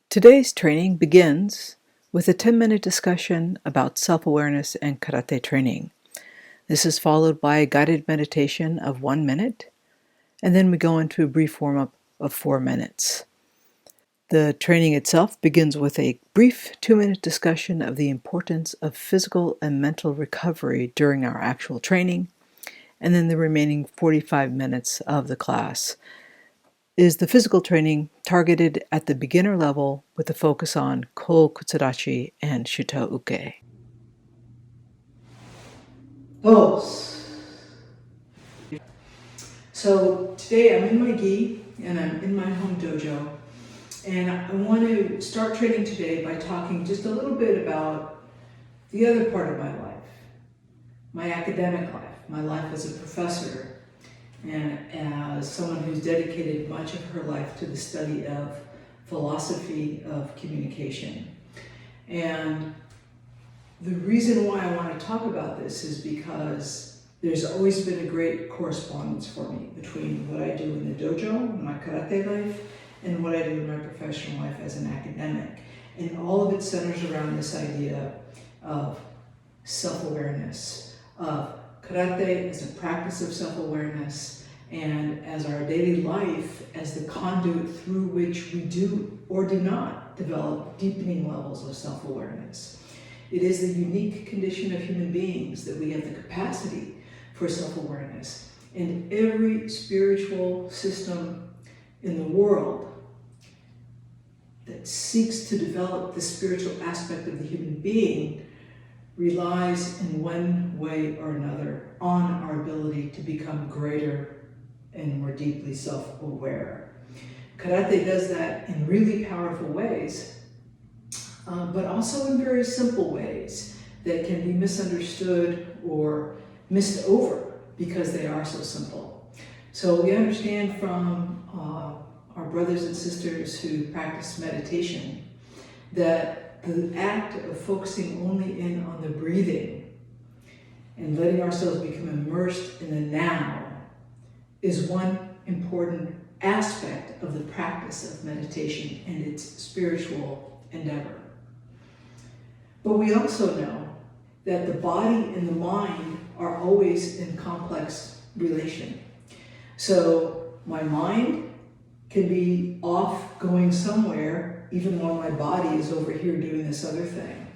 Today's training begins with a 10-minute discussion about self-awareness and karate training. This is followed by a guided meditation of 1 minute, and then we go into a brief warm-up of 4 minutes. The training itself begins with a brief 2-minute discussion of the importance of physical and mental recovery during our actual training, and then the remaining 45 minutes of the class is the physical training targeted at the beginner level with a focus on Kokutsu Dachi and Shuto Uke. Pose. So today I'm in my gi and I'm in my home dojo, and I want to start training today by talking just a little bit about the other part of my life, my academic life, my life as a professor, and as someone who's dedicated much of her life to the study of philosophy of communication. And the reason why I want to talk about this is because there's always been a great correspondence for me between what I do in the dojo, in my karate life, and what I do in my professional life as an academic. And all of it centers around this idea of self-awareness, of karate as a practice of self-awareness, and as our daily life as the conduit through which we do or do not develop deepening levels of self-awareness. It is the unique condition of human beings that we have the capacity for self-awareness. And every spiritual system in the world that seeks to develop the spiritual aspect of the human being relies in one way or another on our ability to become greater and more deeply self-aware. Karate does that in really powerful ways, but also in very simple ways that can be misunderstood or missed over because they are so simple. So we understand from our brothers and sisters who practice meditation that the act of focusing only in on the breathing and letting ourselves become immersed in the now is one important aspect of the practice of meditation and its spiritual endeavor. But we also know that the body and the mind are always in complex relation. So my mind can be off going somewhere even while my body is over here doing this other thing.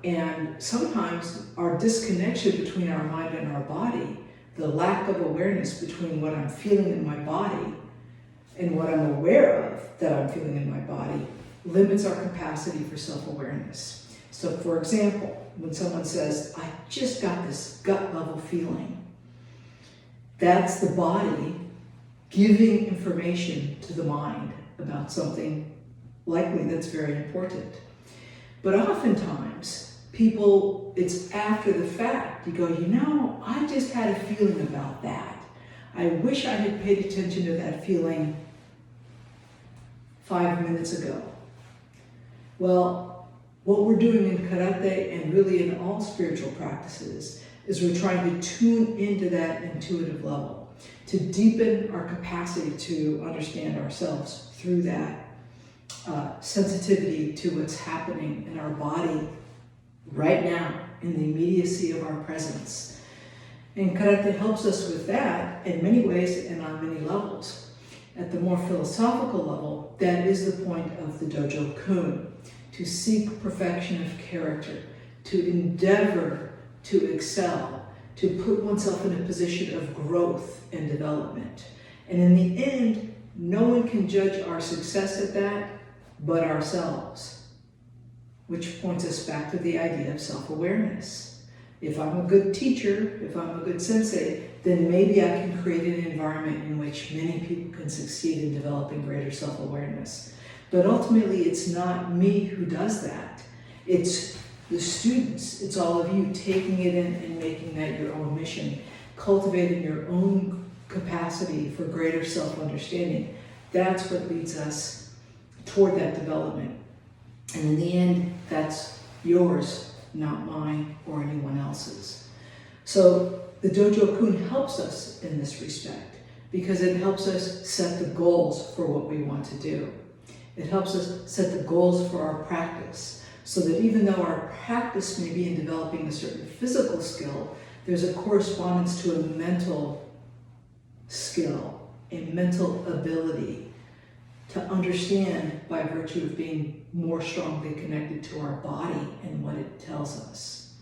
And sometimes our disconnection between our mind and our body, the lack of awareness between what I'm feeling in my body and what I'm aware of that I'm feeling in my body, limits our capacity for self-awareness. So for example, when someone says, I just got this gut level feeling, that's the body giving information to the mind about something likely that's very important. But oftentimes, people, it's after the fact. You go, I just had a feeling about that. I wish I had paid attention to that feeling 5 minutes ago. Well, what we're doing in karate and really in all spiritual practices is we're trying to tune into that intuitive level, to deepen our capacity to understand ourselves through that sensitivity to what's happening in our body right now, in the immediacy of our presence. And karate helps us with that in many ways and on many levels. At the more philosophical level, that is the point of the dojo kun, to seek perfection of character, to endeavor to excel, to put oneself in a position of growth and development. And in the end, no one can judge our success at that but ourselves, which points us back to the idea of self-awareness. If I'm a good teacher, if I'm a good sensei, then maybe I can create an environment in which many people can succeed in developing greater self-awareness. But ultimately, it's not me who does that. It's the students, it's all of you taking it in and making that your own mission, cultivating your own capacity for greater self-understanding. That's what leads us toward that development. And in the end, that's yours, not mine or anyone else's. So the Dojo Kun helps us in this respect because it helps us set the goals for what we want to do. It helps us set the goals for our practice, so that even though our practice may be in developing a certain physical skill, there's a correspondence to a mental skill, a mental ability to understand by virtue of being more strongly connected to our body and what it tells us.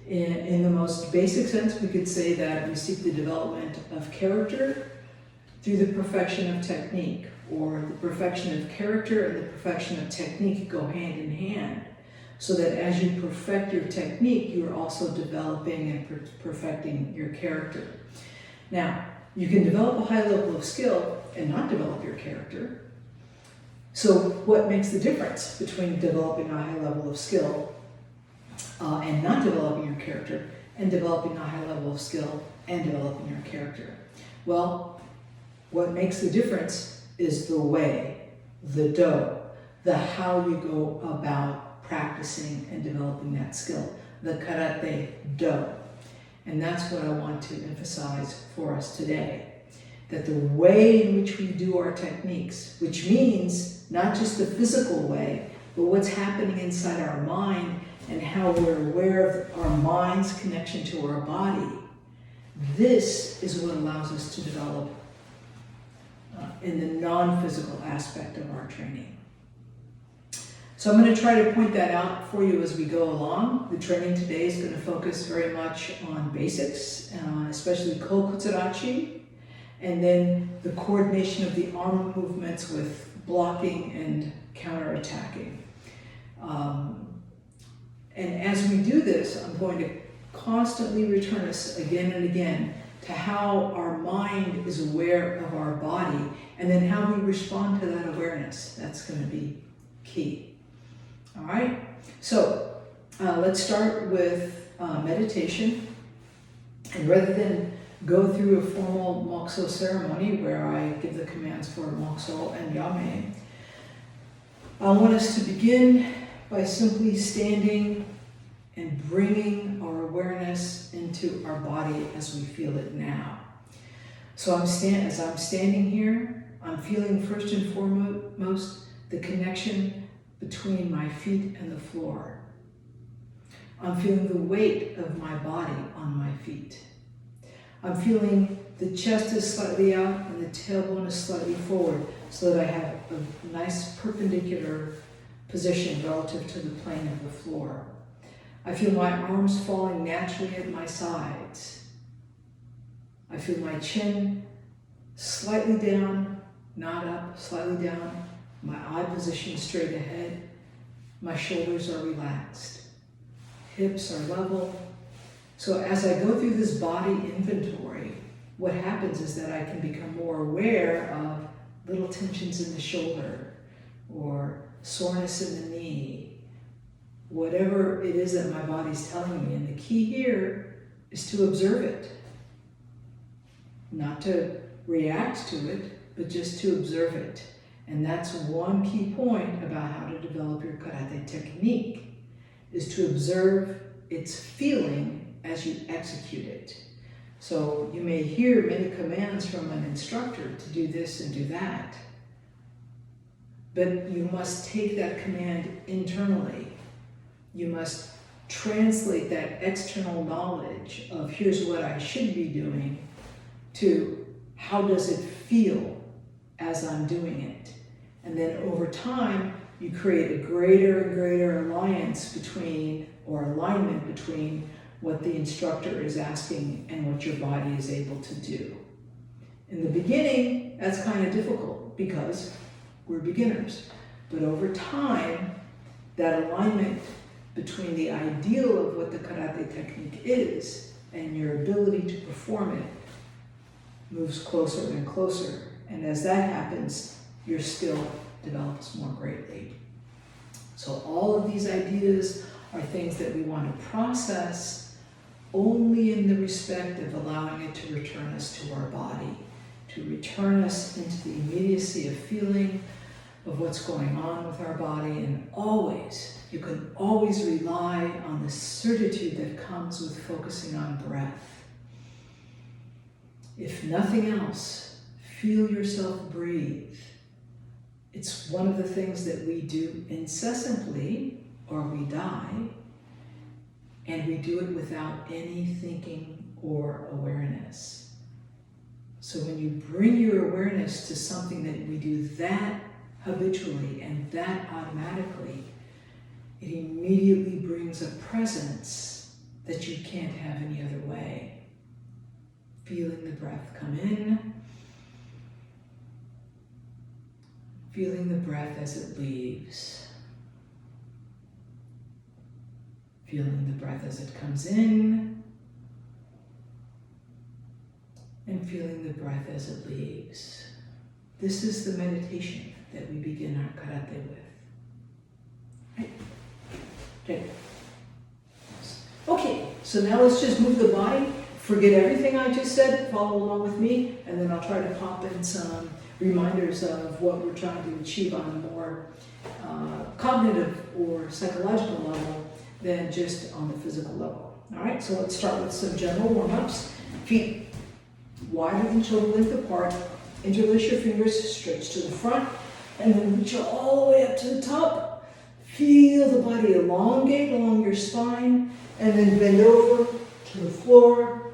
In the most basic sense, we could say that we seek the development of character through the perfection of technique, or the perfection of character and the perfection of technique go hand in hand, so that as you perfect your technique, you're also developing and perfecting your character. Now, you can develop a high level of skill and not develop your character. So what makes the difference between developing a high level of skill and not developing your character, and developing a high level of skill and developing your character? Well, what makes the difference is the way, the do, the how you go about practicing and developing that skill, the karate do. And that's what I want to emphasize for us today, that the way in which we do our techniques, which means not just the physical way, but what's happening inside our mind and how we're aware of our mind's connection to our body, this is what allows us to develop in the non-physical aspect of our training. So I'm going to try to point that out for you as we go along. The training today is going to focus very much on basics, especially Kokutsu Dachi, and then the coordination of the arm movements with blocking and counterattacking. And as we do this, I'm going to constantly return us again and again to how our mind is aware of our body, and then how we respond to that awareness. That's going to be key. All right, so let's start with meditation. And rather than go through a formal mokuso ceremony where I give the commands for mokuso and yame, I want us to begin by simply standing and bringing our awareness into our body as we feel it now. So as I'm standing here, I'm feeling first and foremost the connection between my feet and the floor. I'm feeling the weight of my body on my feet. I'm feeling the chest is slightly out and the tailbone is slightly forward, so that I have a nice perpendicular position relative to the plane of the floor. I feel my arms falling naturally at my sides. I feel my chin slightly down, not up, slightly down. My eye position straight ahead. My shoulders are relaxed. Hips are level. So as I go through this body inventory, what happens is that I can become more aware of little tensions in the shoulder, or soreness in the knee, whatever it is that my body's telling me. And the key here is to observe it. Not to react to it, but just to observe it. And that's one key point about how to develop your karate technique, is to observe its feeling as you execute it. So you may hear many commands from an instructor to do this and do that, but you must take that command internally. You must translate that external knowledge of here's what I should be doing to how does it feel as I'm doing it. And then over time, you create a greater and greater alliance between, or alignment between, what the instructor is asking and what your body is able to do. In the beginning, that's kind of difficult because we're beginners. But over time, that alignment between the ideal of what the karate technique is and your ability to perform it moves closer and closer. And as that happens, your skill develops more greatly. So all of these ideas are things that we want to process only in the respect of allowing it to return us to our body, to return us into the immediacy of feeling of what's going on with our body. And always, you can always rely on the certitude that comes with focusing on breath. If nothing else, feel yourself breathe. It's one of the things that we do incessantly or we die, and we do it without any thinking or awareness. So when you bring your awareness to something that we do that habitually and that automatically, it immediately brings a presence that you can't have any other way. Feeling the breath come in, feeling the breath as it leaves, feeling the breath as it comes in, and feeling the breath as it leaves. This is the meditation that we begin our karate with. Right? Okay, so now let's just move the body. Forget everything I just said, follow along with me, and then I'll try to pop in some reminders of what we're trying to achieve on a more cognitive or psychological level than just on the physical level. All right, so let's start with some general warm-ups. Feet wider than shoulder length apart. Interlace your fingers, stretch to the front, and then reach all the way up to the top. Feel the body elongate along your spine, and then bend over to the floor.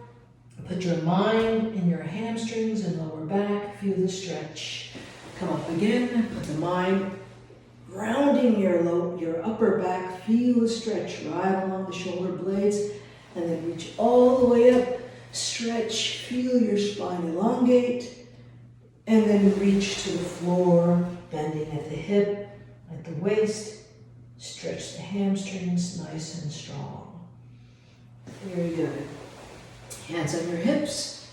Put your mind in your hamstrings and lower back. Feel the stretch. Come up again. Put the mind rounding your upper back. Feel the stretch right along the shoulder blades, and then reach all the way up. Stretch. Feel your spine elongate, and then reach to the floor, bending at the hip, at the waist. Stretch the hamstrings nice and strong. Very good. Hands on your hips.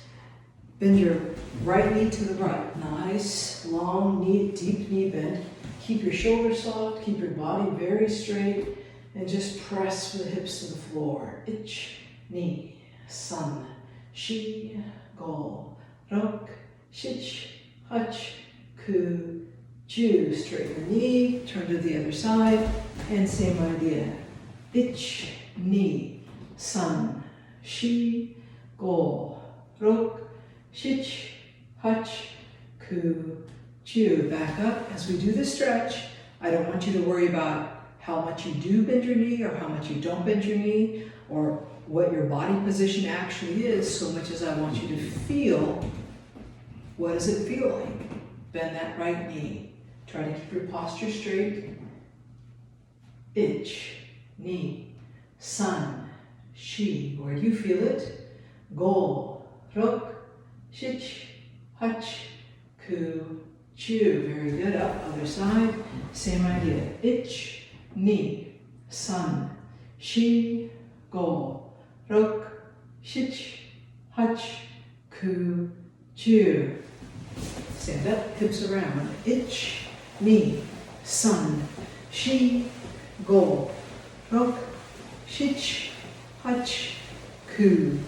Bend your right knee to the right. Nice, long knee, deep knee bend. Keep your shoulders soft. Keep your body very straight. And just press the hips to the floor. Ich, ni, san, shi, go, rok, shich, hach, ku, ju. Straighten the knee. Turn to the other side. And same idea. Ich, ni, san, shi, go, rok, shich, hach, ku, ju. Back up. As we do the stretch, I don't want you to worry about how much you do bend your knee or how much you don't bend your knee or what your body position actually is, so much as I want you to feel, what does it feel like? Bend that right knee. Try to keep your posture straight. Ich, ni, san, shi. Where do you feel it? Go, rok, shich, hach, ku, ju. Very good. Up, other side. Same idea. Ich, ni, san, shi, go, rok, shich, hach, ku, ju. Stand up, hips around. Ich, ni, san, shi, go, rok, shich, hach, ku,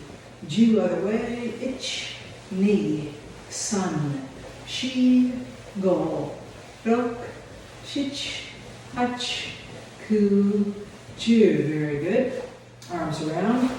ju. Other way. Ich, ni, san, shi, go, rok, shich, hach, ku, ju. Very good. Arms around.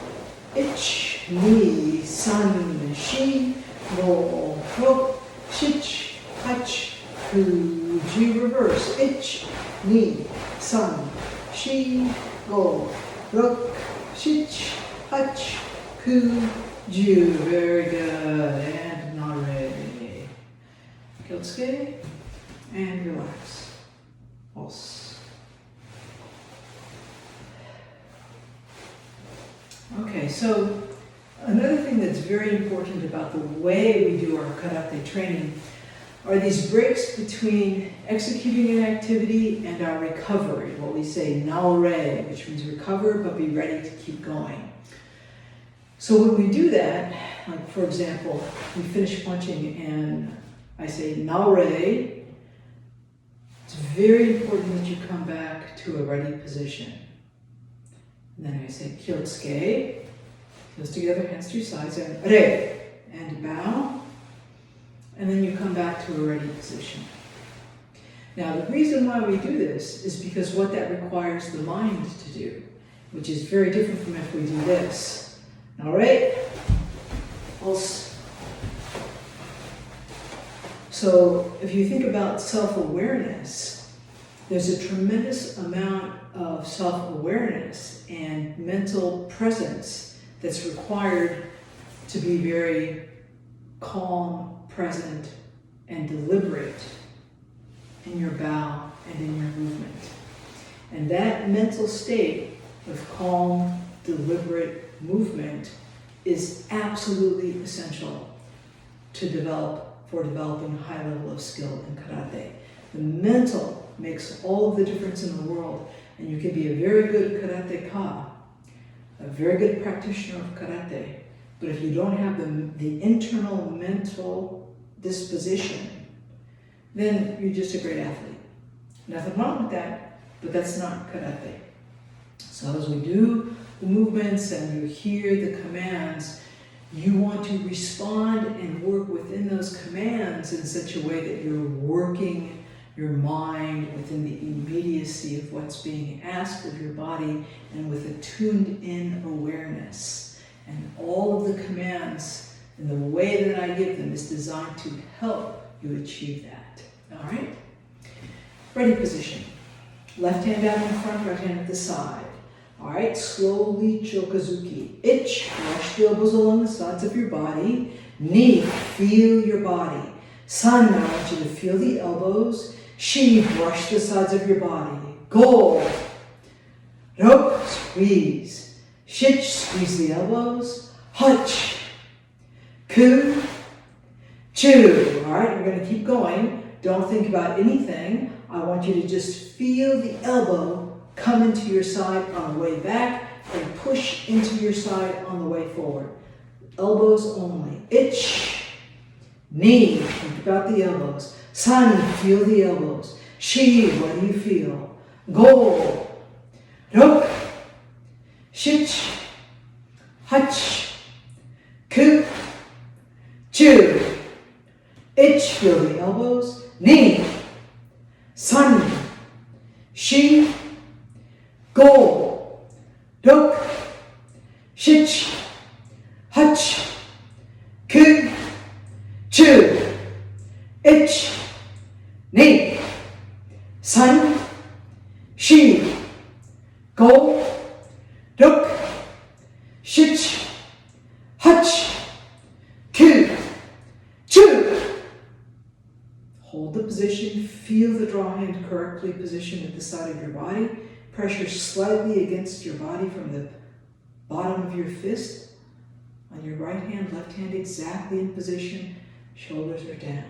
Ich, ni, san, shi, go, rok, shich, hach, ku, ju. Reverse. Ich, ni, san, shi, go, rok, shich, hach, ku, ju. Very good. And nare. Kyotsuke. And relax. Pulse. Okay, so another thing that's very important about the way we do our karate training are these breaks between executing an activity and our recovery, what we say naore, which means recover but be ready to keep going. So when we do that, like for example, we finish punching and I say naore, it's very important that you come back to a ready position. And then I say kyotsuke, heels together, hands to your sides, and re, and bow. And then you come back to a ready position. Now the reason why we do this is because what that requires the mind to do, which is very different from if we do this. All right? Pulse. So if you think about self-awareness, there's a tremendous amount of self-awareness and mental presence that's required to be very calm, present, and deliberate in your bow and in your movement. And that mental state of calm, deliberate movement is absolutely essential for developing a high level of skill in karate. The mental makes all of the difference in the world, and you can be a very good karateka, a very good practitioner of karate, but if you don't have the internal mental disposition, then you're just a great athlete. Nothing wrong with that, but that's not karate. So as we do the movements and you hear the commands, you want to respond and work within those commands in such a way that you're working your mind within the immediacy of what's being asked of your body and with a tuned-in awareness. And all of the commands and the way that I give them is designed to help you achieve that. All right? Ready position. Left hand out in front, right hand at the side. All right, slowly chokazuki. Itch, brush the elbows along the sides of your body. Knee, feel your body. San, I want you to feel the elbows. Shi, brush the sides of your body. Go. Rok, squeeze. Shich, squeeze the elbows. Hutch. Ku. Chu. All right, we're going to keep going. Don't think about anything. I want you to just feel the elbow come into your side on the way back and push into your side on the way forward. Elbows only. Itch. Knee. Think about the elbows. San, feel the elbows. Shi, what do you feel? Go. Rok. Shich. Hutch. Ku. Chu. Itch, feel the elbows. Knee. San. Shi. Go. Rok. Shich. Hutch. Ku. Chu. Itch. Knee. San. Shi. Go. Rok. Shich. Hutch. Ku. Chu. Hold the position. Feel the draw hand correctly positioned at the side of your body. Pressure slightly against your body from the bottom of your fist. On your right hand, left hand exactly in position. Shoulders are down.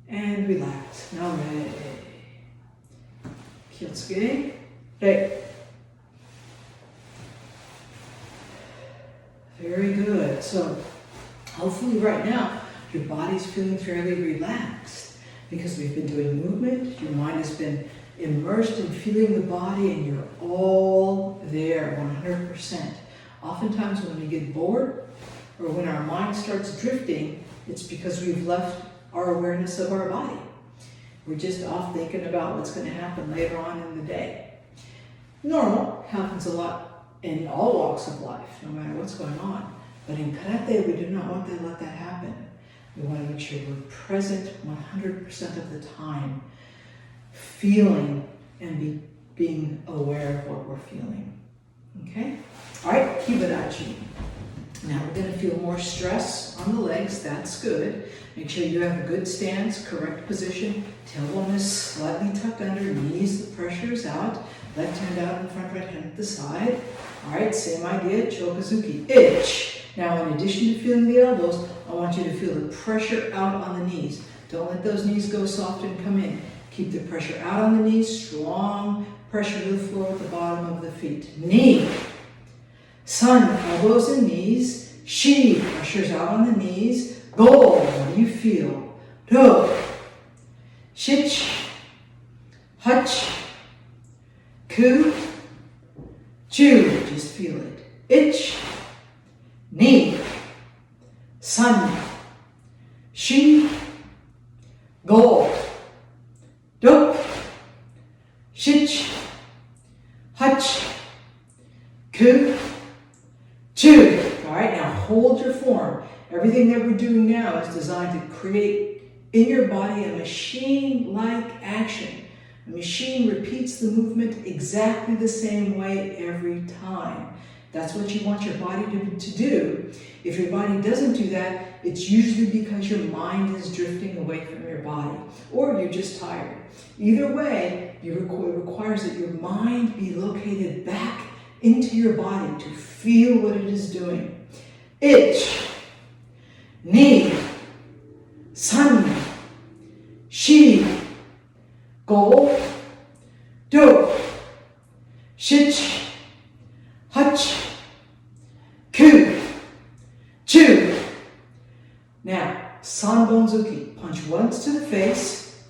And relax. Now ready. Kyotsuke. Ready. Very good. So hopefully right now your body's feeling fairly relaxed because we've been doing movement. Your mind has been immersed in feeling the body and you're all there 100%. Oftentimes when we get bored or when our mind starts drifting, it's because we've left our awareness of our body. We're just off thinking about what's going to happen later on in the day. Normal, happens a lot in all walks of life, no matter what's going on. But in karate, we do not want to let that happen. We want to make sure we're present 100% of the time, feeling and being aware of what we're feeling. Okay? All right, Kokutsu Dachi. Now we're going to feel more stress on the legs. That's good. Make sure you have a good stance, correct position. Tailbone is slightly tucked under, knees, the pressure is out. Left hand out in front, right hand at the side. All right, same idea, chokazuki. Itch. Now, in addition to feeling the elbows, I want you to feel the pressure out on the knees. Don't let those knees go soft and come in. Keep the pressure out on the knees, strong pressure to the floor at the bottom of the feet. Knee. San, elbows and knees. Shi, pressure's out on the knees. Go, what do you feel? Ro. Shich. Hutch. Ku. Chu, just feel it. Itch. Knee. San. Shi. Go. Rok. Shich. Hutch. Ku. Chu. All right, now hold your form. Everything that we're doing now is designed to create in your body a machine-like action. The machine repeats the movement exactly the same way every time. That's what you want your body to do. If your body doesn't do that, it's usually because your mind is drifting away from your body, or you're just tired. Either way, it requires that your mind be located back into your body to feel what it is doing. Ich, ni, san, shi, go, do, shich, hach, ku, chu. Now, sanbonzuki, punch once to the face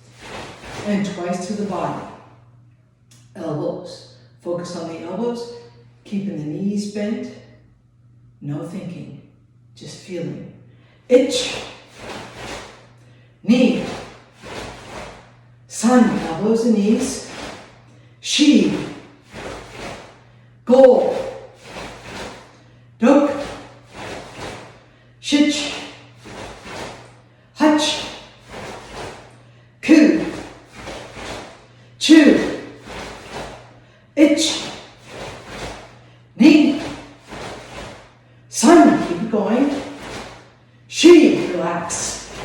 and twice to the body. Elbows, focus on the elbows, keeping the knees bent, no thinking, just feeling. Ich, ni, san, elbows and knees, shi, go, dok, shich, hach, ku, chu, ich, ni, san, keep it going, shi, relax,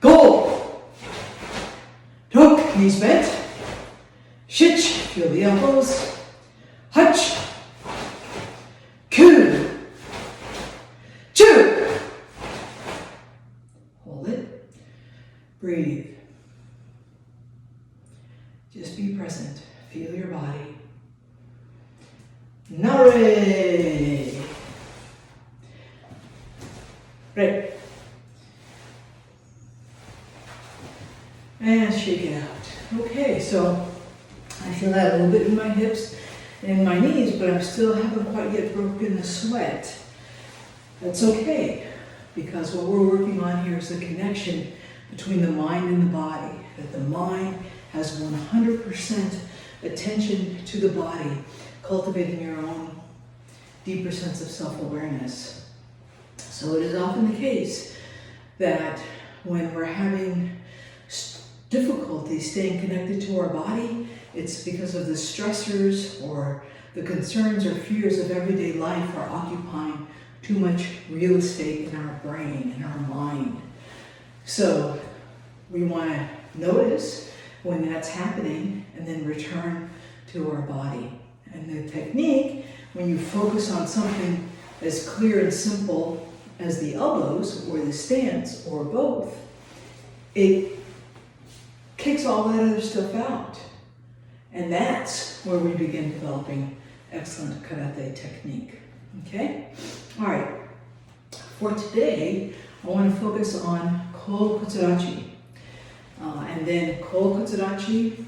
go, dok, knees bent, shich, feel the elbows, hach, ku, chu. Hold it, breathe. Just be present, feel your body. Nare. Right. And shake it out. Okay, so I feel that a little bit in my hips and my knees, but I still haven't quite yet broken the sweat. That's okay, because what we're working on here is the connection between the mind and the body, that the mind has 100% attention to the body, cultivating your own deeper sense of self-awareness. So it is often the case that when we're having difficulty staying connected to our body, it's because of the stressors or the concerns or fears of everyday life are occupying too much real estate in our brain, in our mind. So we want to notice when that's happening and then return to our body. And the technique, when you focus on something as clear and simple as the elbows or the stance or both, it kicks all that other stuff out. And that's where we begin developing excellent karate technique. Okay? All right. For today, I want to focus on Kokutsu Dachi. And then Kokutsu Dachi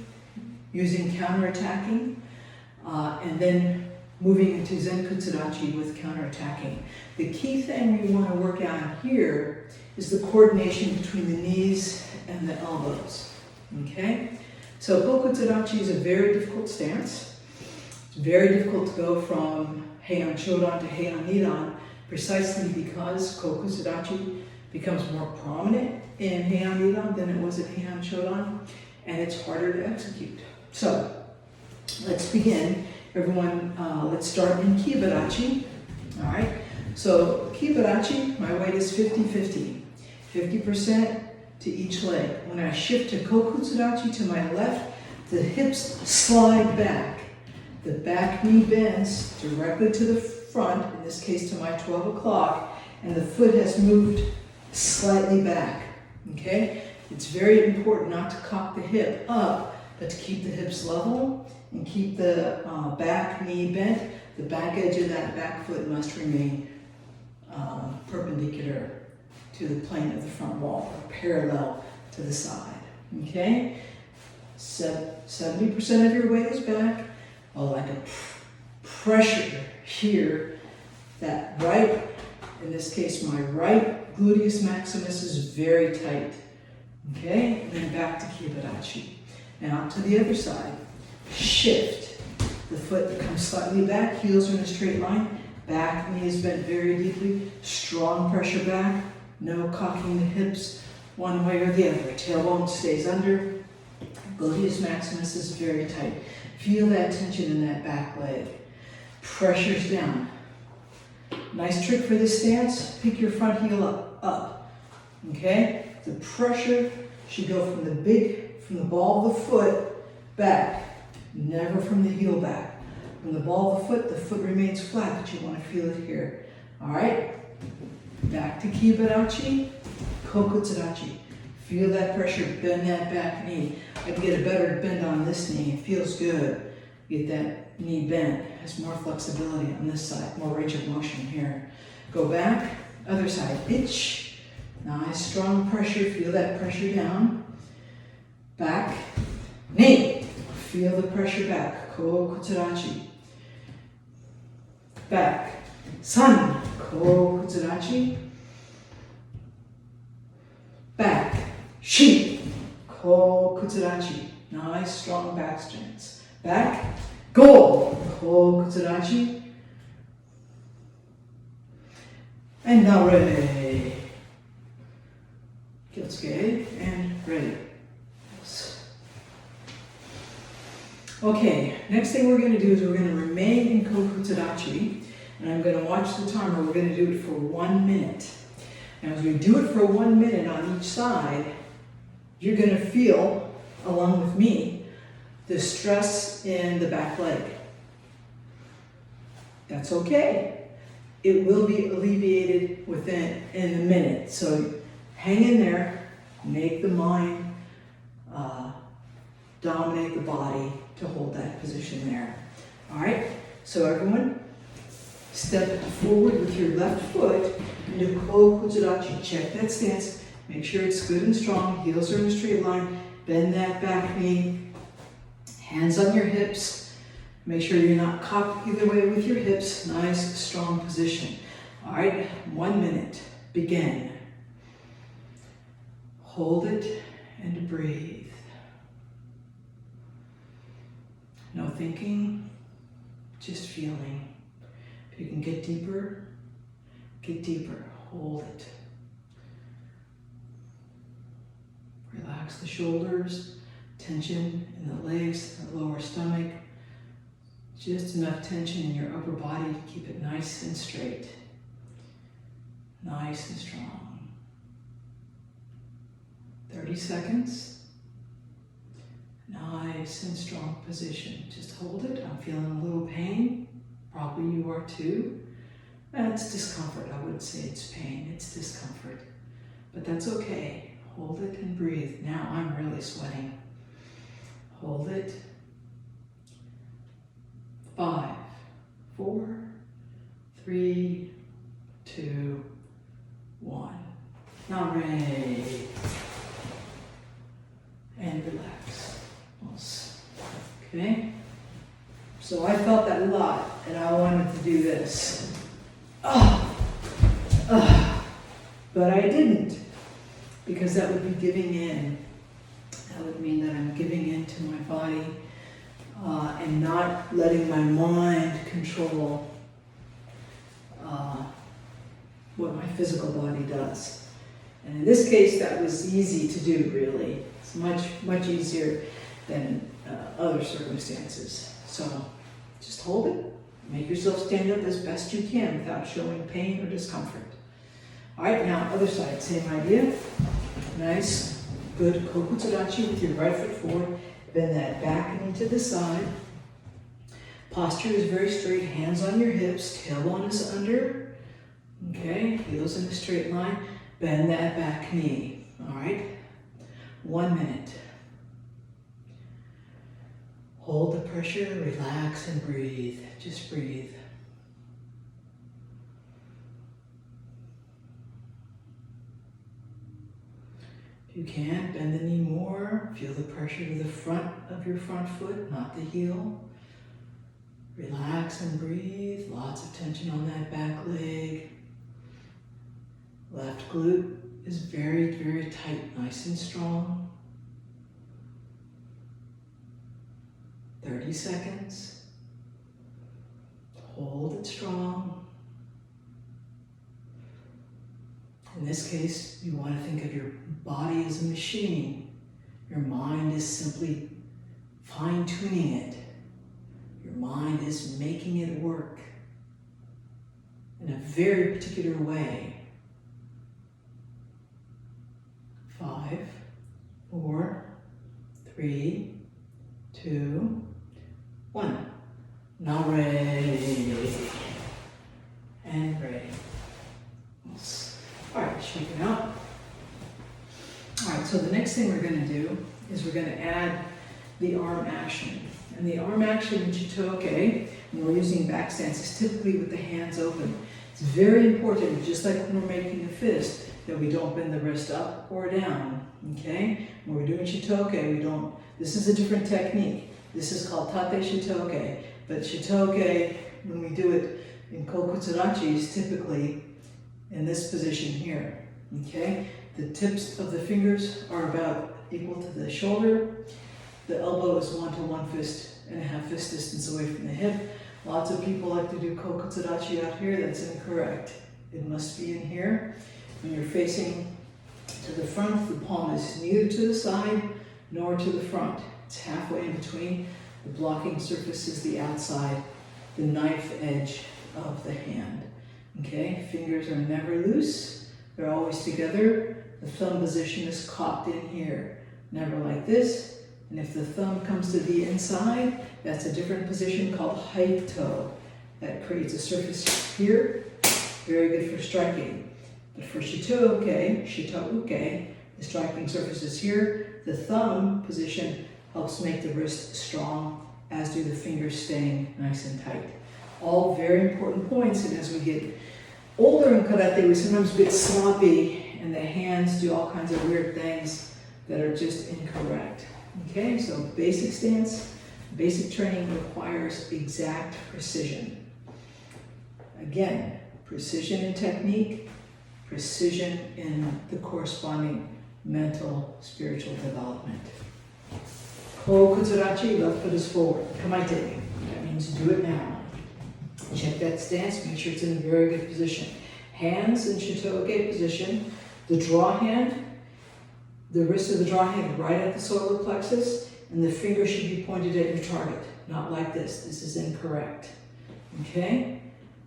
using counterattacking, and then moving into Zenkutsu Dachi with counterattacking. The key thing we want to work on here is the coordination between the knees and the elbows. Okay? So Kokutsu Dachi is a very difficult stance. It's very difficult to go from Heian Shodan to Heian Nidan, precisely because Kokutsu Dachi becomes more prominent in Heian Nidan than it was at Heian Shodan, and it's harder to execute. So let's begin. Everyone, let's start in Kibarachi. All right. So Kibarachi, my weight is 50-50. 50% to each leg. When I shift to Kokutsu Dachi to my left, the hips slide back. The back knee bends directly to the front, in this case to my 12 o'clock, and the foot has moved slightly back. Okay? It's very important not to cock the hip up, but to keep the hips level and keep the back knee bent. The back edge of that back foot must remain perpendicular to the plane of the front wall, or parallel to the side. Okay? 70% of your weight is back. Like a pressure here. That right, in this case, my right gluteus maximus is very tight. Okay? And then back to Kibarachi. Now to the other side. Shift. The foot comes slightly back, heels are in a straight line. Back knee is bent very deeply. Strong pressure back. No cocking the hips one way or the other. Tailbone stays under. Gluteus maximus is very tight. Feel that tension in that back leg. Pressure's down. Nice trick for this stance. Pick your front heel up. Okay? The pressure should go from the ball of the foot back, never from the heel back. From the ball of the foot remains flat, but you want to feel it here. All right? Back to Kibarachi, Kokutsu Dachi. Feel that pressure, bend that back knee. I can get a better bend on this knee. It feels good. Get that knee bent. Has more flexibility on this side, more range of motion here. Go back, other side. Itch. Nice, strong pressure. Feel that pressure down. Back, knee. Feel the pressure back. Kokutsu Dachi. Back. Sun. Kokutsu Dachi. Back. Shi. Kokutsu Dachi. Nice, strong back stance. Back. Go. Kokutsu Dachi. And now ready. Kyotsuke. And ready. Okay, next thing we're going to do is we're going to remain in Kokutsu Dachi, and I'm going to watch the timer. We're going to do it for 1 minute. Now, as we do it for 1 minute on each side, you're going to feel, along with me, the stress in the back leg. That's okay. It will be alleviated in a minute. So hang in there, make the mind dominate the body to hold that position there. All right, so everyone, step forward with your left foot into Kokutsu Dachi. Check that stance. Make sure it's good and strong. Heels are in a straight line. Bend that back knee. Hands on your hips. Make sure you're not cocked either way with your hips. Nice, strong position. All right, 1 minute. Begin. Hold it and breathe. No thinking, just feeling. If you can get deeper, hold it. Relax the shoulders, tension in the legs, the lower stomach. Just enough tension in your upper body to keep it nice and straight. Nice and strong. 30 seconds. Nice and strong position. Just hold it. I'm feeling a little pain. Probably you are too. That's discomfort. I wouldn't say it's pain. It's discomfort. But that's okay. Hold it and breathe. Now I'm really sweating. Hold it. 5, 4, 3, 2, 1. Now ready. And relax. Okay? So I felt that a lot, and I wanted to do this. But I didn't, because that would be giving in. That would mean that I'm giving in to my body and not letting my mind control what my physical body does. And in this case, that was easy to do, really. It's much, much easier than other circumstances. So just hold it. Make yourself stand up as best you can without showing pain or discomfort. All right, now other side, same idea. Nice, good Kokutsu Dachi with your right foot forward. Bend that back knee to the side. Posture is very straight, hands on your hips, tailbone is under. Okay, heels in a straight line. Bend that back knee. All right, 1 minute. Hold the pressure, relax and breathe. Just breathe. If you can, bend the knee more. Feel the pressure to the front of your front foot, not the heel. Relax and breathe. Lots of tension on that back leg. Left glute is very, very tight, nice and strong. 30 seconds. Hold it strong. In this case, you want to think of your body as a machine. Your mind is simply fine-tuning it. Your mind is making it work in a very particular way. 5, 4, 3, 2, 1. Now ready. And ready. All right, shake it out. All right, so the next thing we're going to do is we're going to add the arm action. And the arm action in Shitoke, when we're using back stance, is typically with the hands open. It's very important, just like when we're making a fist, that we don't bend the wrist up or down, okay? When we're doing Shitoke, this is a different technique. This is called Tate Shitoke. But Shitoke, when we do it in Kokutsu Dachi, is typically in this position here, okay? The tips of the fingers are about equal to the shoulder. The elbow is 1 to 1 fist and a half fist distance away from the hip. Lots of people like to do Kokutsu Dachi out here. That's incorrect. It must be in here. When you're facing to the front, the palm is neither to the side nor to the front. It's halfway in between. The blocking surface is the outside, the knife edge of the hand. Okay, fingers are never loose. They're always together. The thumb position is cocked in here, never like this. And if the thumb comes to the inside, that's a different position called haito. That creates a surface here, very good for striking. But for shitouke, the striking surface is here. The thumb position helps make the wrist strong, as do the fingers staying nice and tight. All very important points, and as we get older in karate, we sometimes get sloppy, and the hands do all kinds of weird things that are just incorrect. Okay, so basic stance, basic training requires exact precision. Again, precision in technique, precision in the corresponding mental, spiritual development. Kokutsu Dachi, left foot is forward. Kamaite. That means do it now. Check that stance, make sure it's in a very good position. Hands in Shitoke position. The draw hand, the wrist of the draw hand right at the solar plexus, and the finger should be pointed at your target, not like this. This is incorrect. Okay?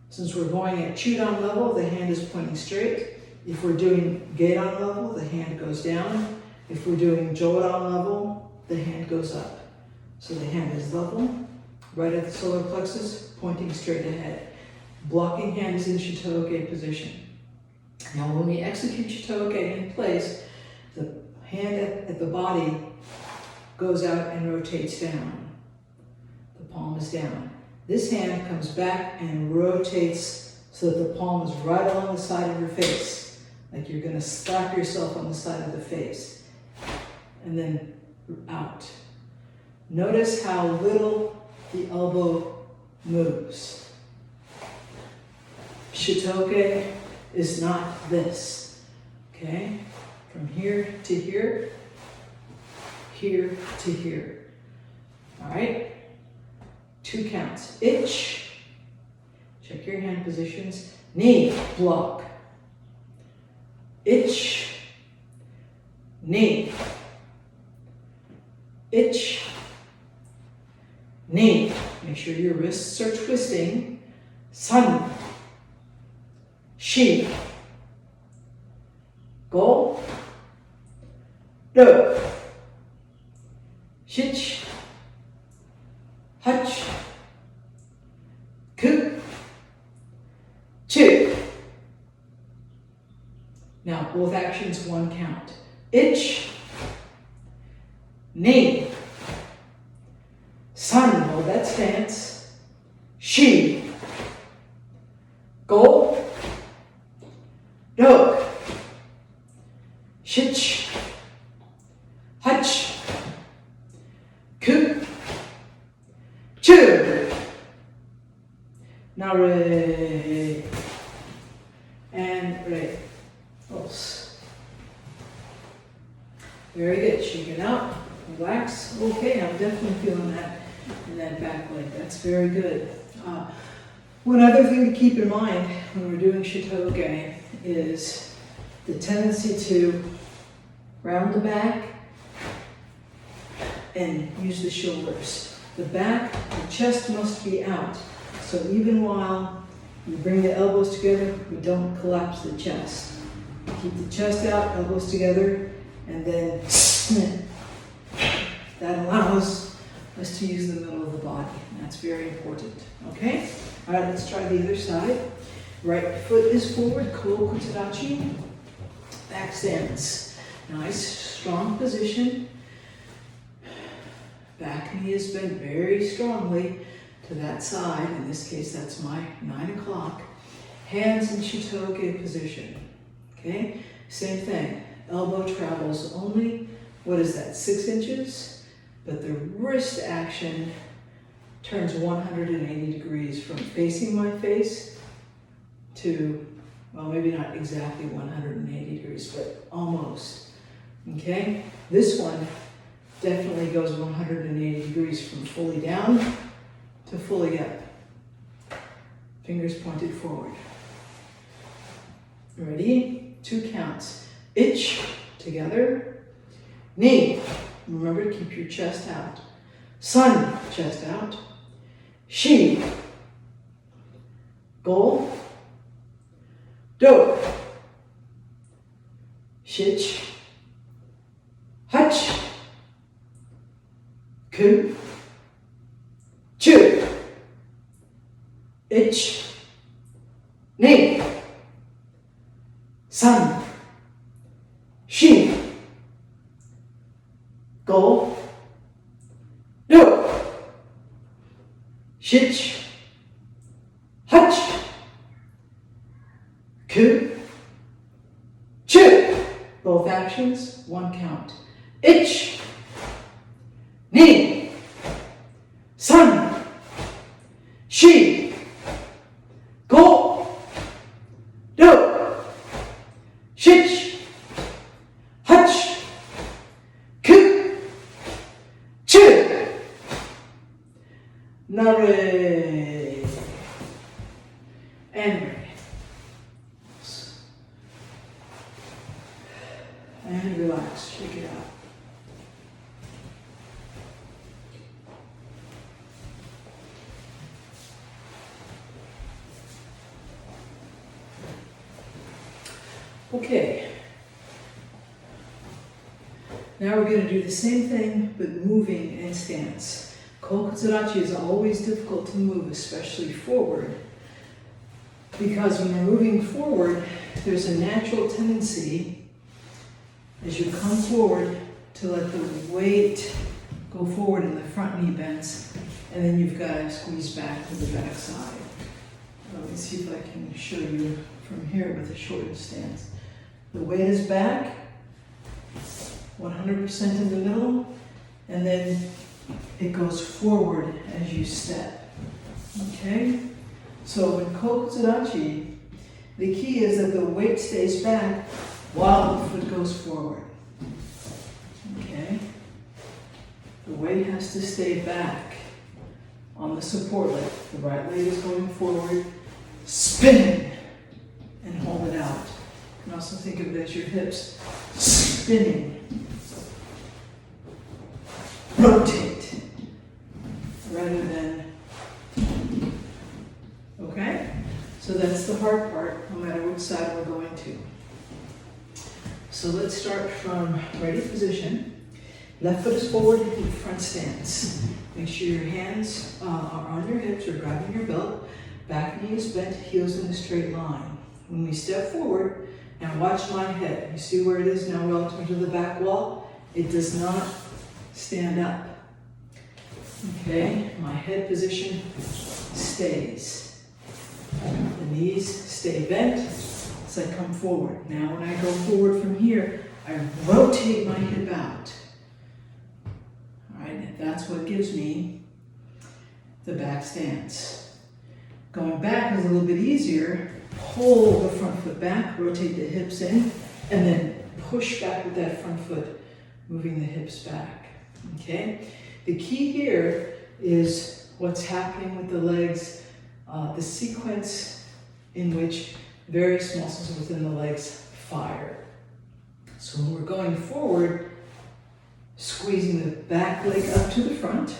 Since we're going at Chudan level, the hand is pointing straight. If we're doing Geidan level, the hand goes down. If we're doing Jodan level, the hand goes up. So the hand is level, right at the solar plexus, pointing straight ahead. Blocking hand is in Shitoke position. Now when we execute Shitoke in place, the hand at the body goes out and rotates down. The palm is down. This hand comes back and rotates so that the palm is right along the side of your face, like you're going to slap yourself on the side of the face, and then out. Notice how little the elbow moves. Shitoke is not this, okay? From here to here, here to here. All right? 2 counts. Ich. Check your hand positions. Knee, block. Ich. Knee. Ich. Knee. Make sure your wrists are twisting. San. Shi. Go. Do. Shich. Hach. Ku. Chu. Now both actions 1 count. Ich. Knee. San, hold that stance. Shi. Go. Do. Shich. Hach. Ku. Chu. Now ready. And ready. Pulse. Very good. Shake it out. Relax. Okay, I'm definitely feeling that in that back leg. That's very good. One other thing to keep in mind when we're doing Shitoke is the tendency to round the back and use the shoulders. The back, the chest must be out. So even while you bring the elbows together, we don't collapse the chest. Keep the chest out, elbows together, and then that allows us to use the middle of the body. That's very important, okay? All right, let's try the other side. Right foot is forward, Kokutsu Dachi. Back stands. Nice, strong position. Back knee is bent very strongly to that side. In this case, that's my 9 o'clock. Hands in Shitoge position. Okay, same thing. Elbow travels only, what is that, 6 inches? But the wrist action turns 180 degrees from facing my face to, well, maybe not exactly 180 degrees, but almost. Okay, this one definitely goes 180 degrees from fully down to fully up. Fingers pointed forward. Ready? 2 counts. Ich, together. Ni, remember to keep your chest out. Sun, chest out. Shi, go. Do, shich, hach, ku, chu, ich, ni, san, shi, go, do, shich, hach, ku, chu. Both actions, 1 count. Ich, ni, san, shi, go, do, shich, hach, ku, chu. Nare. And breathe. And relax, shake it out. Okay. Now we're going to do the same thing, but moving in stance. Kokutsu Dachi is always difficult to move, especially forward, because when you're moving forward, there's a natural tendency as you come forward to let the weight go forward and the front knee bends, and then you've got to squeeze back to the back side. Let me see if I can show you from here with a shortened stance. The weight is back, 100% in the middle, and then it goes forward as you step. Okay? So in Kokutsu Dachi, the key is that the weight stays back while the foot goes forward. Okay? The weight has to stay back on the support leg. The right leg is going forward, spin, and hold it out. You can also think of it as your hips spinning. Rotate, rather than, okay? So that's the hard part, no matter which side we're going to. So let's start from ready position. Left foot is forward, in front stance. Make sure your hands are on your hips or grabbing your belt. Back knee is bent, heels in a straight line. When we step forward, now watch my head. You see where it is now relative to the back wall? It does not stand up. Okay, my head position stays. The knees stay bent as I come forward. Now when I go forward from here, I rotate my hip out. All right, that's what gives me the back stance. Going back is a little bit easier. Pull the front foot back, rotate the hips in, and then push back with that front foot, moving the hips back. Okay? The key here is what's happening with the legs, the sequence in which various muscles within the legs fire. So when we're going forward, squeezing the back leg up to the front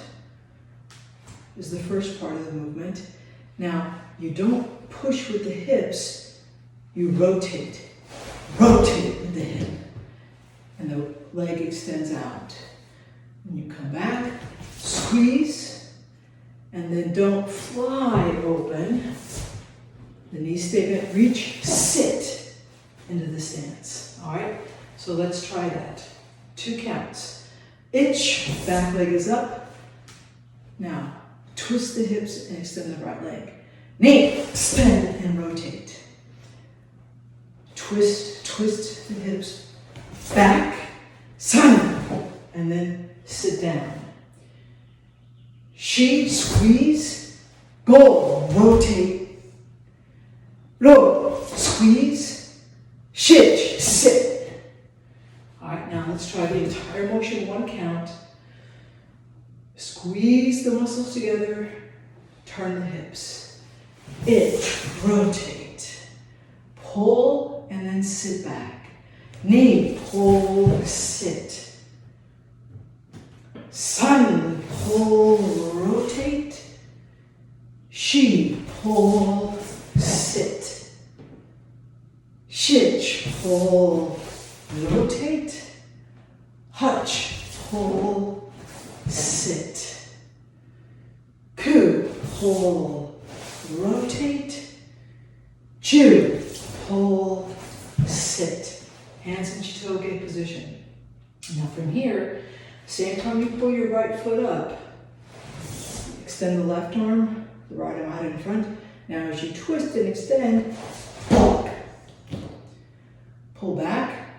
is the first part of the movement. Now, you don't push with the hips, you rotate. Rotate with the hip. And the leg extends out. When you come back, squeeze, and then don't fly open. The knee stay bent, reach, sit into the stance. All right, so let's try that. 2 counts. Itch, back leg is up. Now, twist the hips and extend the right leg. Knee, extend and rotate. Twist the hips back, sun, and then sit down. Shi, squeeze, go, rotate, ro, squeeze, shich, sit. All right, now let's try the entire motion, 1 count. Squeeze the muscles together, turn the hips. Itch, rotate, pull, and then sit back. Knee, pull, sit. Sun, pull, rotate. Shi, pull, sit. Shich, pull, rotate. Hutch, pull, sit. Ku, pull, rotate. Ju, pull, sit. Hands in Chitoge position. Now from here, same time you pull your right foot up, extend the left arm, the right arm out in front. Now as you twist and extend, walk. Pull back,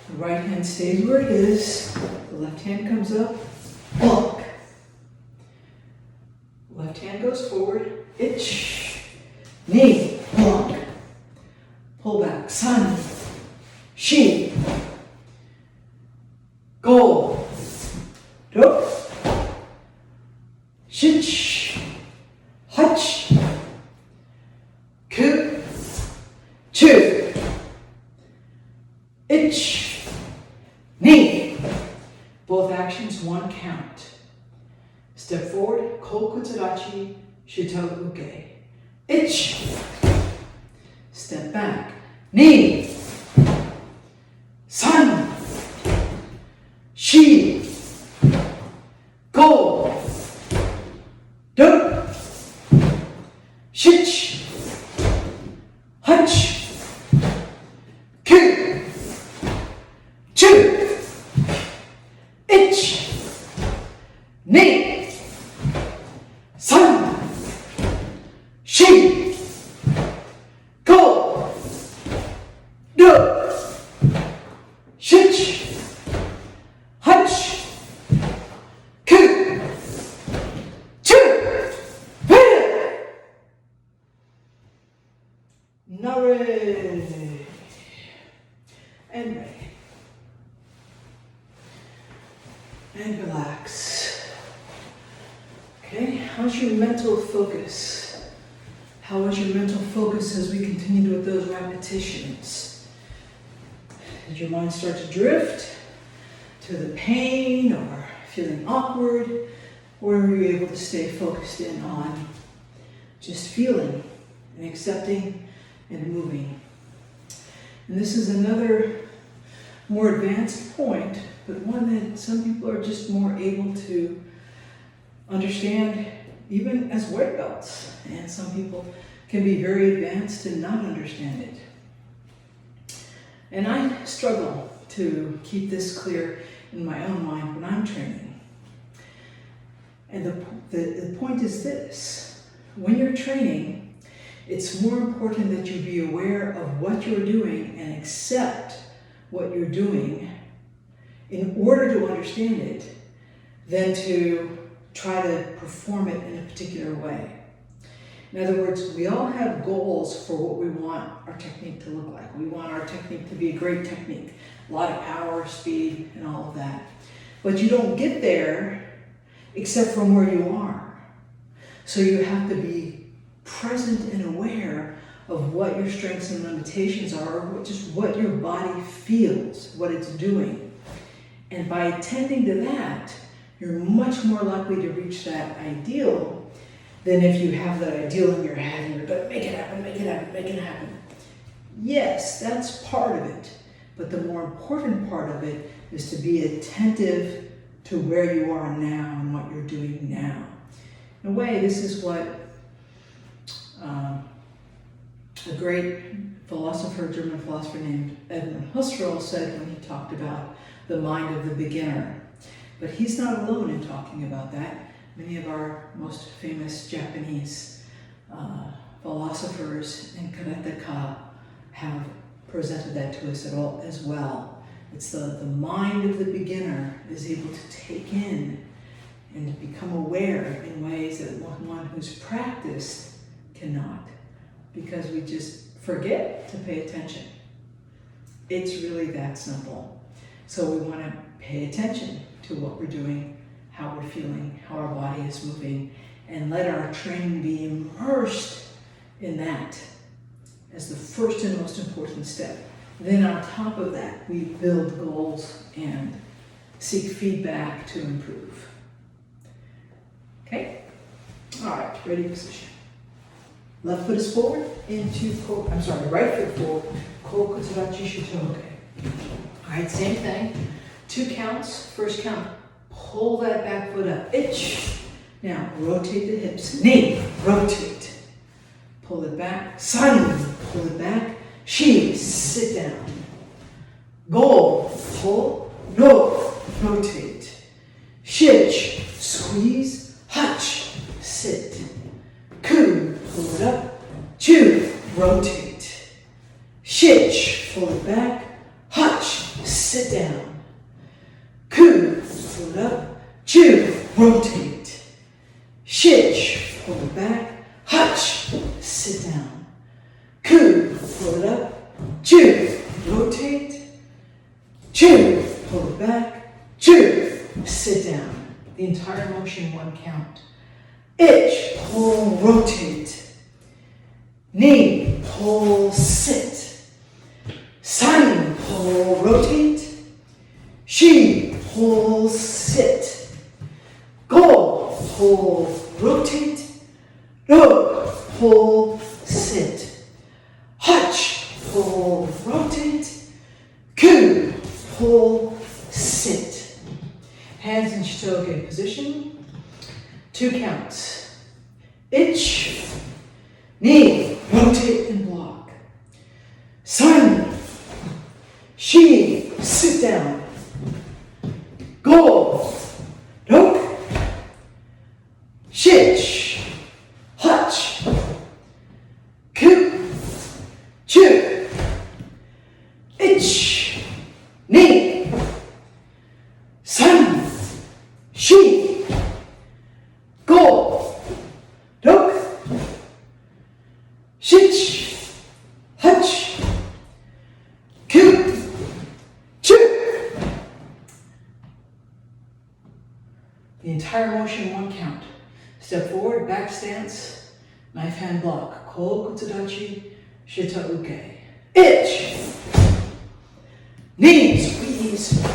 the right hand stays where it is, the left hand comes up, walk. Left hand goes forward, itch, knee, walk. Pull back, sun, shi, go, do, shich, hutch, ku, chu, itch, knee. Both actions, 1 count. Step forward, Kokutsu Dachi, Shito Uke. Itch. Step back, knee. Sun. Shi. Go. Do. Shich. Hutch. Ku. Chu. Itch. Knee. Sun. Shi. Go. Do. Shich. Hutch. Ku. Chu. Pin. Nare. And ready. And relax. Okay, how's your mental focus? How is your mental focus as we continue with those repetitions? Did your mind start to drift to the pain or feeling awkward? Or were you able to stay focused in on just feeling and accepting and moving? And this is another more advanced point, but one that some people are just more able to understand even as white belts. And some people can be very advanced and not understand it. And I struggle to keep this clear in my own mind when I'm training. And the point is this: when you're training, it's more important that you be aware of what you're doing and accept what you're doing in order to understand it than to try to perform it in a particular way. In other words, we all have goals for what we want our technique to look like. We want our technique to be a great technique, a lot of power, speed, and all of that. But you don't get there except from where you are. So you have to be present and aware of what your strengths and limitations are, or just what your body feels, what it's doing. And by attending to that, you're much more likely to reach that ideal than if you have that ideal in your head and you're going to make it happen, make it happen, make it happen. Yes, that's part of it. But the more important part of it is to be attentive to where you are now and what you're doing now. In a way, this is what a great philosopher, German philosopher named Edmund Husserl said when he talked about the mind of the beginner. But he's not alone in talking about that. Many of our most famous Japanese philosophers and karateka have presented that to us as well. It's the mind of the beginner is able to take in and to become aware in ways that one who's practiced cannot, because we just forget to pay attention. It's really that simple. So we want to pay attention to what we're doing, how we're feeling, how our body is moving, and let our training be immersed in that as the first and most important step. Then on top of that, we build goals and seek feedback to improve. Okay? All right, ready position. Left foot is forward into, right foot forward, Kokutsu Dachi Shitoge. All right, same thing. 2 counts. First count, pull that back foot up. Itch. Now, rotate the hips. Knee, rotate. Pull it back. San, pull it back. Shi, sit down. Go, pull. No, rotate. Shich, squeeze. Hutch, sit. Ku, pull it up. Chu, rotate. Shich, pull it back. Hutch, sit down. Ku, pull it up. Chu, rotate. Shich, pull it back. Hutch, sit down. Ku, pull it up. Chu, rotate. Chu, pull it back. Chu, sit down. The entire motion, 1 count. Itch, pull, rotate. Knee, pull, sit. San, pull, rotate. Shi, pull, sit. Go, pull, rotate. Ro, pull, sit. Hutch, pull, rotate. Ku, pull, sit. Hands in Shitoge position. 2 counts. Itch. Knee, rotate and block. San. Shi, sit down. Go. Rok. Shich. Hutch. Ku. Chu. Itch. Knee. San. Shi. Go. Rok. Shich. Hutch. Ku. Chu. The entire motion, 1 count. Step forward, back stance, knife hand block. Kokutsu Dachi, Shita Uke. Itch. Knee, squeeze.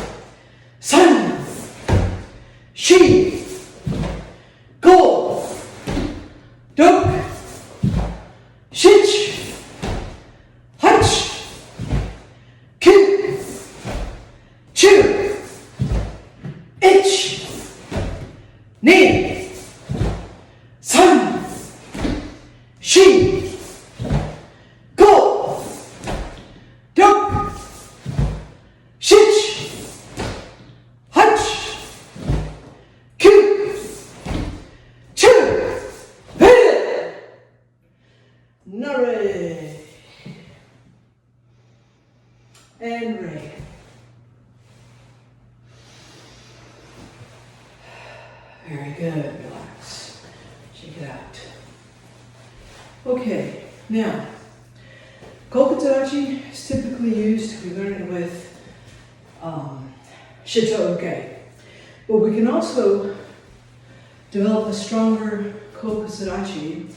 San. Shi. Go. Dok. Shich. Hutch. Ku. Chu. Itch. Knee. San. Shi. Go. Dok. Shich. Hutch. Ku. Chu. Hey. Nare. And Ray. Very good. Relax. Shake it out. Okay. Now, Kokutsu Dachi is typically used, we learn it with Shito Uke. But we can also develop a stronger Kokutsu Dachi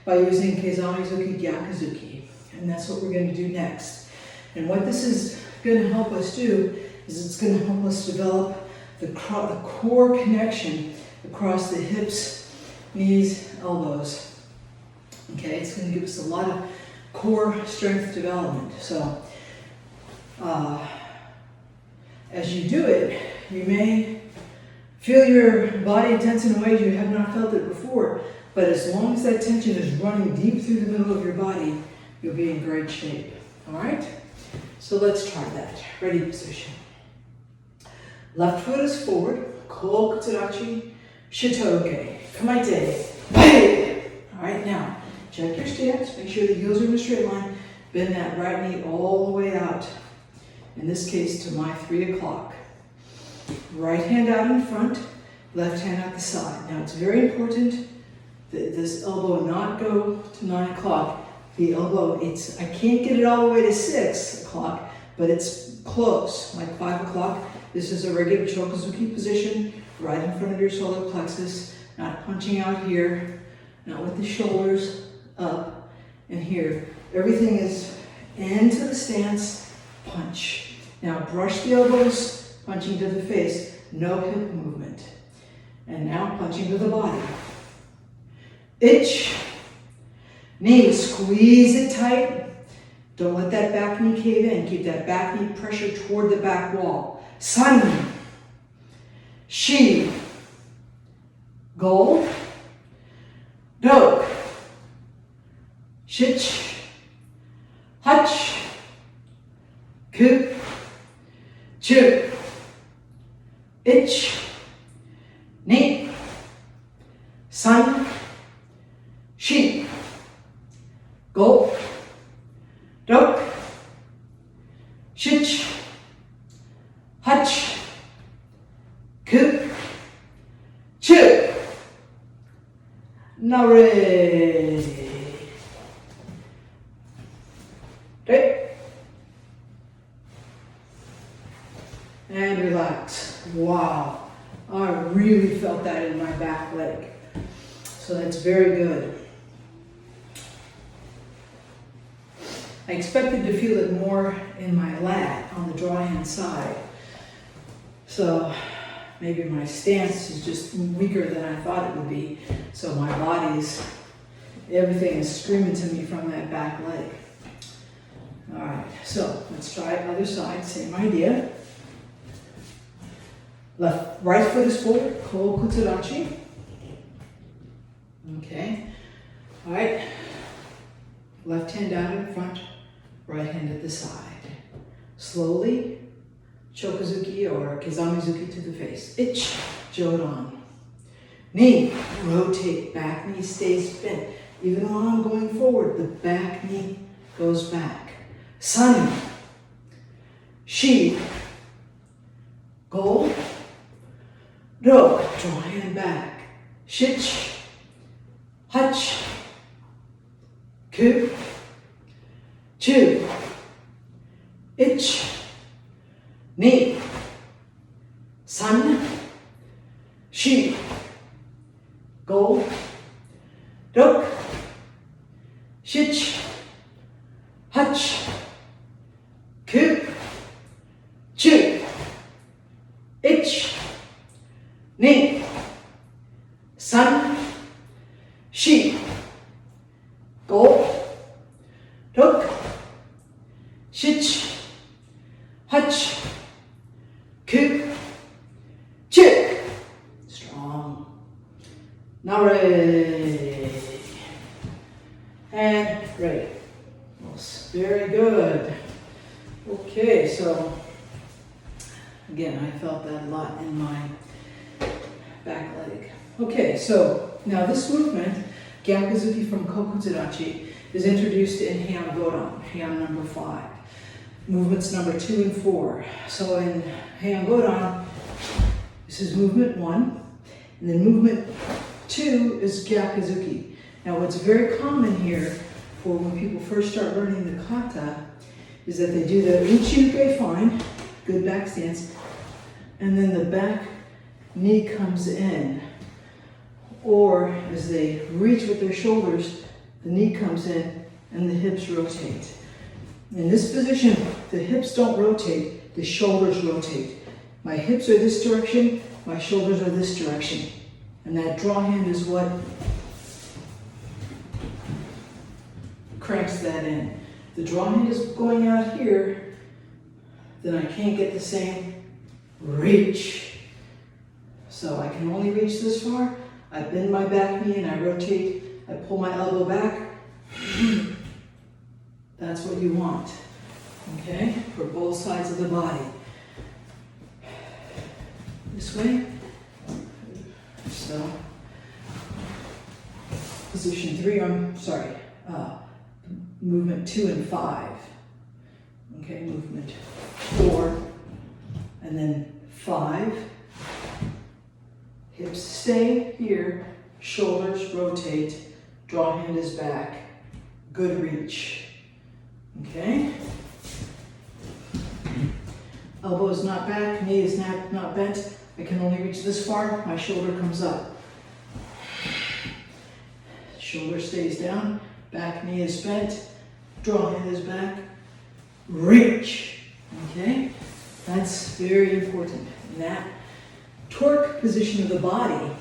by using Keizamizuki Gyakuzuki. And that's what we're going to do next. And what this is going to help us do is it's going to help us develop the core connection across the hips, knees, elbows. Okay, it's going to give us a lot of core strength development. So, as you do it, you may feel your body tense in ways you have not felt it before, but as long as that tension is running deep through the middle of your body, you'll be in great shape. All right? So let's try that. Ready position. Left foot is forward. Kokutsu Dachi, Shitoge. Kamaite. Hey! All right, now, check your stance. Make sure the heels are in a straight line. Bend that right knee all the way out. In this case, to my 3 o'clock. Right hand out in front, left hand out the side. Now, it's very important that this elbow not go to 9 o'clock. The elbow, I can't get it all the way to 6 o'clock, but it's close, like 5 o'clock. This is a regular Chokuzuki position, right in front of your solar plexus, not punching out here, not with the shoulders up and here. Everything is into the stance, punch. Now brush the elbows, punching to the face, no hip movement. And now punching to the body. Itch. Knee, squeeze it tight. Don't let that back knee cave in. Keep that back knee pressure toward the back wall. San. Shi. Go. Do. Shich. Hach. Ku. Chu. Ich. Ni. San. Shi. Go. Dok. Shich. Hach. Ku. Chu. Nare. Okay. And relax. Wow. I really felt that in my back leg. So that's very good. I expected to feel it more in my lat on the draw hand side. So maybe my stance is just weaker than I thought it would be. So my everything is screaming to me from that back leg. All right, so let's try other side, same idea. Right foot is forward, Kokutsu Dachi. Okay, all right. Left hand out in front, right hand at the side. Slowly, Chokuzuki or Kizamizuki to the face. Ich, Jodan. Knee, rotate, back knee stays bent. Even while I'm going forward, the back knee goes back. San. Shi. Go. Do. Draw hand back. Shich. Hach. Ku. Chu. Ich. Ni. San. Shi. Go. Dok. Shich. Hach. Ku. Chu. Ich. Ni. San. Shi. Go. Dok. Shich. Hach. Ku. Chu. Strong. Nare. And ready. Very good. Okay, so again, I felt that a lot in my back leg. Okay, so now this movement, Gyakuzuki from Kokutsu Dachi, is introduced in Heian Godan, Heian number 5. Movements number 2 and 4. So in Heian Godan, this is movement 1, and then movement 2 is Gyakuzuki. Now what's very common here for when people first start learning the kata is that they do the uchi-uke fine, good back stance, and then the back knee comes in. Or as they reach with their shoulders, the knee comes in and the hips rotate. In this position, the hips don't rotate, the shoulders rotate. My hips are this direction, my shoulders are this direction. And that draw hand is what cranks that in. The draw hand is going out here, then I can't get the same reach. So I can only reach this far. I bend my back knee and I rotate. I pull my elbow back. That's what you want, okay? For both sides of the body. This way. So, position 3, movement 2 and 5. Okay, movement 4, and then 5. Hips stay here, shoulders rotate, draw hand is back, good reach. Okay? Elbow is not back, knee is not bent. I can only reach this far, my shoulder comes up. Shoulder stays down, back knee is bent, draw hand is back, reach. Okay? That's very important. And that torque position of the body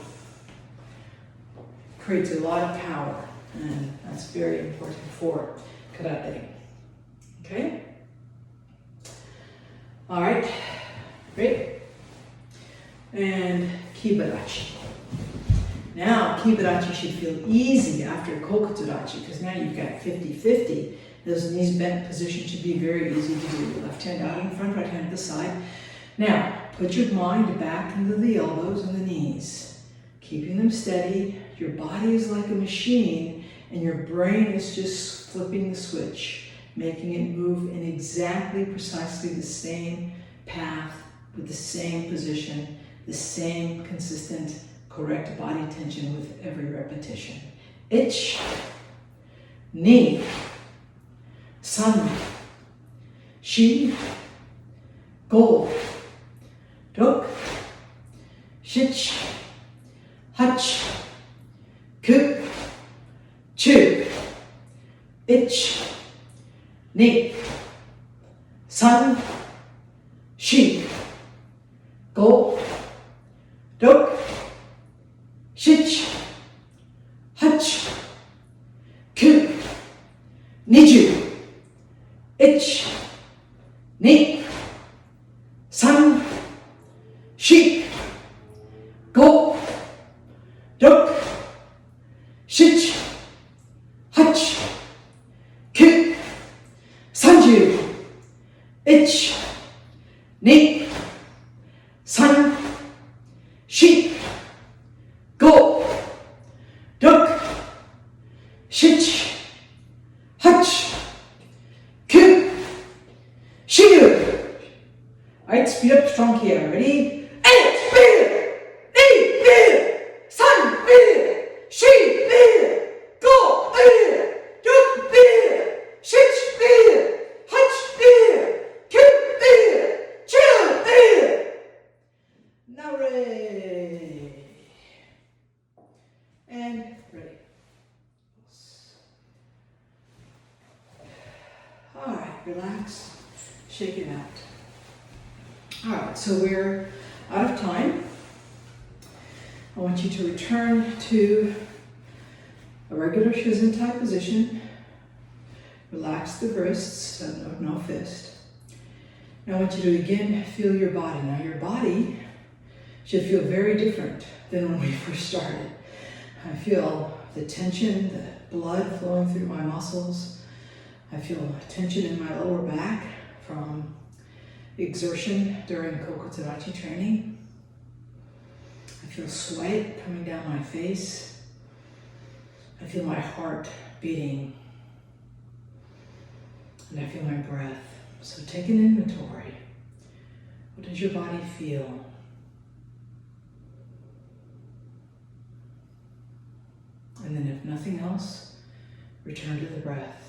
creates a lot of power, and that's very important for karate. Okay? All right, great. And Kibarachi. Now, Kibarachi should feel easy after Kokutsu Dachi, because now you've got 50-50. Those knees bent position should be very easy to do. Left hand out in front, right hand at the side. Now, put your mind back into the elbows and the knees, keeping them steady. Your body is like a machine, and your brain is just flipping the switch, making it move in exactly, precisely the same path, with the same position, the same consistent, correct body tension with every repetition. Ich, ni, san, shi, go, dok, shich, hach, ku, chu, ich, ni, san, shi, go, dok, shich, hach, ku, niju, ich, ni, san, shi, go, dok, shich, hach, ku, sanju, ich, ni, san, shi, go, dok, shich, hach, ku, shiyu. All right, speed up strong here. Ready? Eight, speed. Eight, speed. San, speed. Shi, speed. Go, speed. Dok, speed. Shich, speed. Hach, speed. Ku, speed. Chill, speed. Now ready. And ready. All right, relax. Shake it out. All right, so we're out of time. I want you to return to a regular Shizen-tai position. Relax the wrists, no fist. Now I want you to again feel your body. Now your body should feel very different than when we first started. I feel the tension, the blood flowing through my muscles. I feel tension in my lower back from exertion during Kokutsu Dachi training. I feel sweat coming down my face. I feel my heart beating. And I feel my breath. So take an inventory. What does your body feel? And then if nothing else, return to the breath.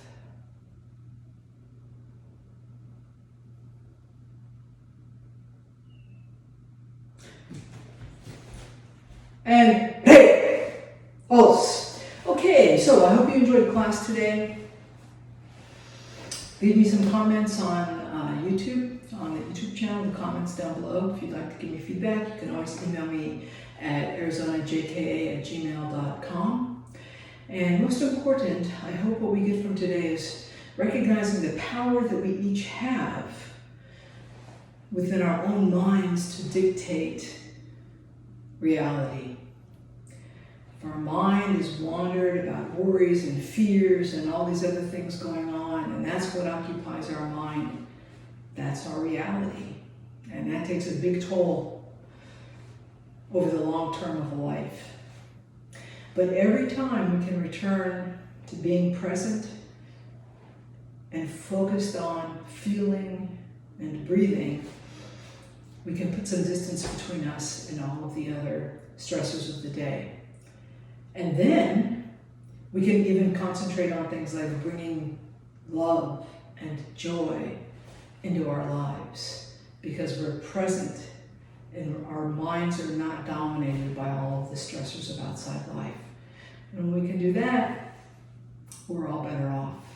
And hey, pulse. Okay, so I hope you enjoyed class today. Leave me some comments on YouTube, on the YouTube channel, the comments down below. If you'd like to give me feedback, you can always email me at arizonajka@gmail.com. And most important, I hope what we get from today is recognizing the power that we each have within our own minds to dictate reality. If our mind is wandered about worries and fears and all these other things going on, and that's what occupies our mind, that's our reality. And that takes a big toll over the long term of a life. But every time we can return to being present and focused on feeling and breathing, we can put some distance between us and all of the other stressors of the day. And then we can even concentrate on things like bringing love and joy into our lives, because we're present and our minds are not dominated by all of the stressors of outside life. And when we can do that, we're all better off.